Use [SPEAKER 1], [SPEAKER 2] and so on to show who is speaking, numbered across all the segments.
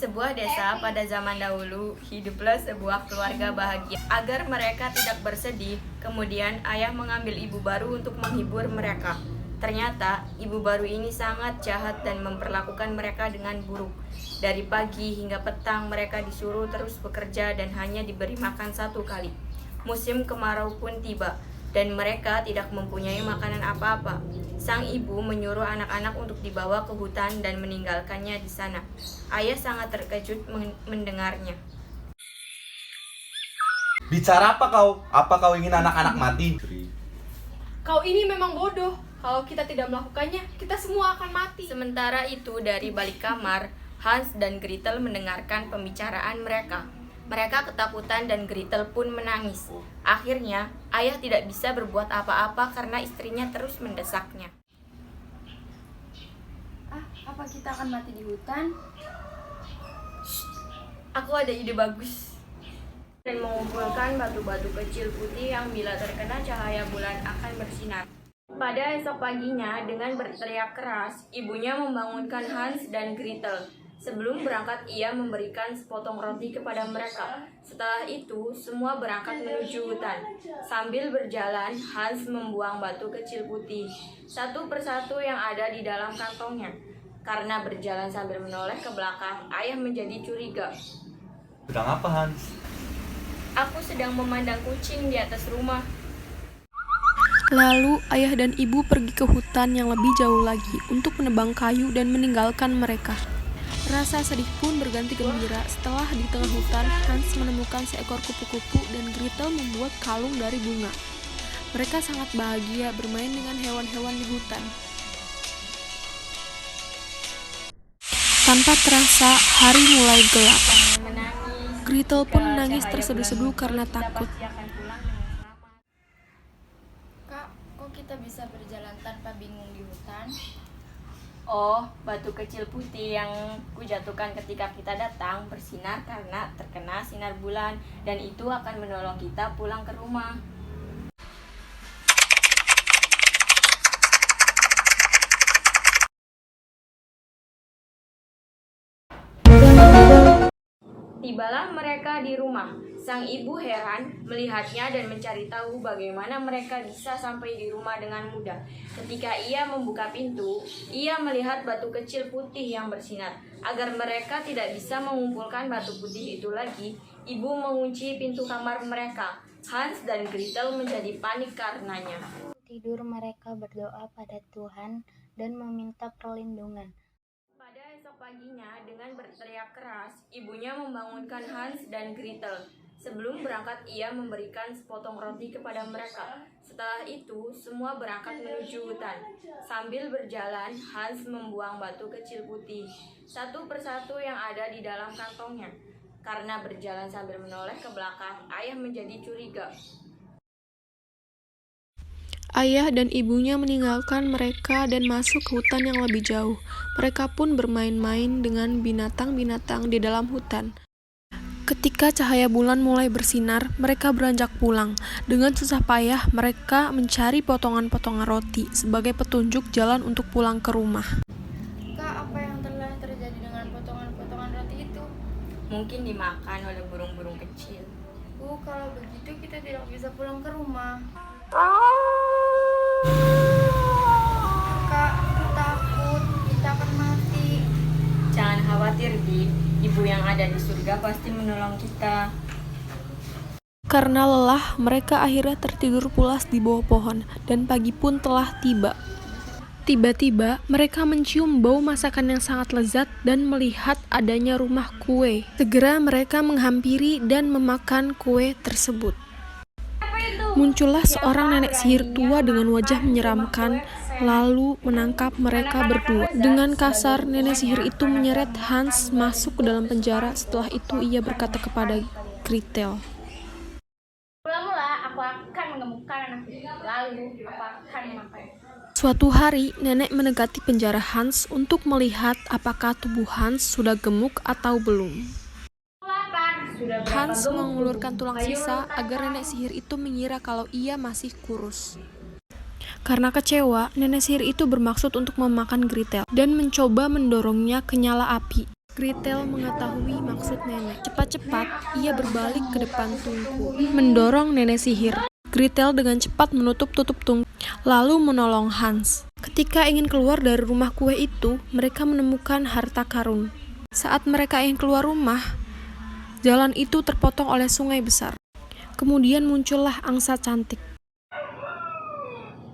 [SPEAKER 1] Sebuah desa pada zaman dahulu, hiduplah sebuah keluarga bahagia. Agar mereka tidak bersedih, kemudian ayah mengambil ibu baru untuk menghibur mereka. Ternyata, ibu baru ini sangat jahat dan memperlakukan mereka dengan buruk. Dari pagi hingga petang, mereka disuruh terus bekerja dan hanya diberi makan 1 kali. Musim kemarau pun tiba, dan mereka tidak mempunyai makanan apa-apa. Sang ibu menyuruh anak-anak untuk dibawa ke hutan dan meninggalkannya di sana. Ayah sangat terkejut mendengarnya.
[SPEAKER 2] Bicara apa kau? Apa kau ingin anak-anak mati?
[SPEAKER 3] Kau ini memang bodoh. Kalau kita tidak melakukannya, kita semua akan mati.
[SPEAKER 1] Sementara itu, dari balik kamar, Hans dan Gretel mendengarkan pembicaraan mereka. Mereka ketakutan dan Gretel pun menangis. Akhirnya, ayah tidak bisa berbuat apa-apa karena istrinya terus mendesaknya.
[SPEAKER 4] Apa kita akan mati di hutan?
[SPEAKER 1] Aku ada ide bagus. Dan mengumpulkan batu-batu kecil putih yang bila terkena cahaya bulan akan bersinar. Pada esok paginya, dengan berteriak keras, ibunya membangunkan Hans dan Gretel. Sebelum berangkat, ia memberikan sepotong roti kepada mereka. Setelah itu, semua berangkat menuju hutan. Sambil berjalan, Hans membuang batu kecil putih, satu persatu yang ada di dalam kantongnya. Karena berjalan sambil menoleh ke belakang, ayah menjadi curiga.
[SPEAKER 2] Sedang apa, Hans?
[SPEAKER 1] Aku sedang memandang kucing di atas rumah.
[SPEAKER 3] Lalu ayah dan ibu pergi ke hutan yang lebih jauh lagi untuk menebang kayu dan meninggalkan mereka. Rasa sedih pun berganti gembira setelah di tengah hutan Hans menemukan seekor kupu-kupu dan Gretel membuat kalung dari bunga. Mereka sangat bahagia bermain dengan hewan-hewan di hutan. Tanpa terasa, hari mulai gelap. Gretel pun menangis terseduh-seduh karena takut.
[SPEAKER 4] Kak, kok kita bisa berjalan tanpa bingung di hutan?
[SPEAKER 1] Oh, batu kecil putih yang kujatuhkan ketika kita datang bersinar karena terkena sinar bulan, dan itu akan menolong kita pulang ke rumah. Tibalah mereka di rumah. Sang ibu heran melihatnya dan mencari tahu bagaimana mereka bisa sampai di rumah dengan mudah. Ketika ia membuka pintu, ia melihat batu kecil putih yang bersinar. Agar mereka tidak bisa mengumpulkan batu putih itu lagi, ibu mengunci pintu kamar mereka. Hans dan Gretel menjadi panik karenanya.
[SPEAKER 5] Tidur mereka berdoa pada Tuhan dan meminta perlindungan.
[SPEAKER 1] Pada esok paginya, dengan berteriak keras, ibunya membangunkan Hans dan Gretel. Sebelum berangkat, ia memberikan sepotong roti kepada mereka. Setelah itu, semua berangkat menuju hutan. Sambil berjalan, Hans membuang batu kecil putih, satu persatu yang ada di dalam kantongnya. Karena berjalan sambil menoleh ke belakang, ayah menjadi curiga.
[SPEAKER 3] Ayah dan ibunya meninggalkan mereka dan masuk ke hutan yang lebih jauh. Mereka pun bermain-main dengan binatang-binatang di dalam hutan. Ketika cahaya bulan mulai bersinar, mereka beranjak pulang. Dengan susah payah, mereka mencari potongan-potongan roti sebagai petunjuk jalan untuk pulang ke rumah.
[SPEAKER 4] Kak, apa yang telah terjadi dengan potongan-potongan roti itu?
[SPEAKER 1] Mungkin dimakan oleh burung-burung kecil.
[SPEAKER 4] Kalau begitu kita tidak bisa pulang ke rumah. Kak, aku takut kita akan mati.
[SPEAKER 1] Jangan khawatir, Di. Ibu yang ada di surga pasti menolong kita.
[SPEAKER 3] Karena lelah, mereka akhirnya tertidur pulas di bawah pohon, dan pagi pun telah tiba. Tiba-tiba, mereka mencium bau masakan yang sangat lezat dan melihat adanya rumah kue. Segera mereka menghampiri dan memakan kue tersebut. Muncullah seorang nenek sihir tua dengan wajah menyeramkan, lalu menangkap mereka berdua. Dengan kasar, nenek sihir itu menyeret Hans masuk ke dalam penjara. Setelah itu ia berkata kepada Gretel,
[SPEAKER 1] Mula-mula aku akan
[SPEAKER 6] mengemukkan anak itu. Lalu apa akan memakai?
[SPEAKER 3] Suatu hari, nenek mendekati penjara Hans untuk melihat apakah tubuh Hans sudah gemuk atau belum. Hans mengulurkan tulang sisa agar nenek sihir itu mengira kalau ia masih kurus. Karena kecewa, nenek sihir itu bermaksud untuk memakan Gretel dan mencoba mendorongnya ke nyala api. Gretel mengetahui maksud nenek. Cepat-cepat, ia berbalik ke depan tungku, mendorong nenek sihir. Gretel dengan cepat menutup tungku, lalu menolong Hans. Ketika ingin keluar dari rumah kue itu, mereka menemukan harta karun. Saat mereka ingin keluar rumah, jalan itu terpotong oleh sungai besar. Kemudian muncullah angsa cantik.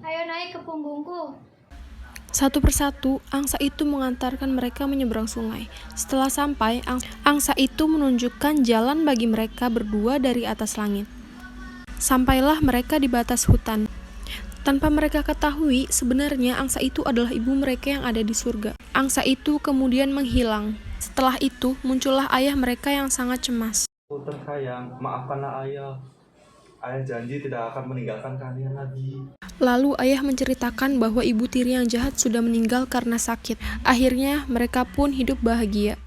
[SPEAKER 6] Ayo naik ke punggungku.
[SPEAKER 3] Satu persatu, angsa itu mengantarkan mereka menyeberang sungai. Setelah sampai, angsa itu menunjukkan jalan bagi mereka berdua dari atas langit. Sampailah mereka di batas hutan. Tanpa mereka ketahui, sebenarnya angsa itu adalah ibu mereka yang ada di surga. Angsa itu kemudian menghilang. Setelah itu, muncullah ayah mereka yang sangat cemas.
[SPEAKER 2] Puter sayang, maafkanlah ayah. Ayah janji tidak akan meninggalkan kalian lagi.
[SPEAKER 3] Lalu ayah menceritakan bahwa ibu tiri yang jahat sudah meninggal karena sakit. Akhirnya mereka pun hidup bahagia.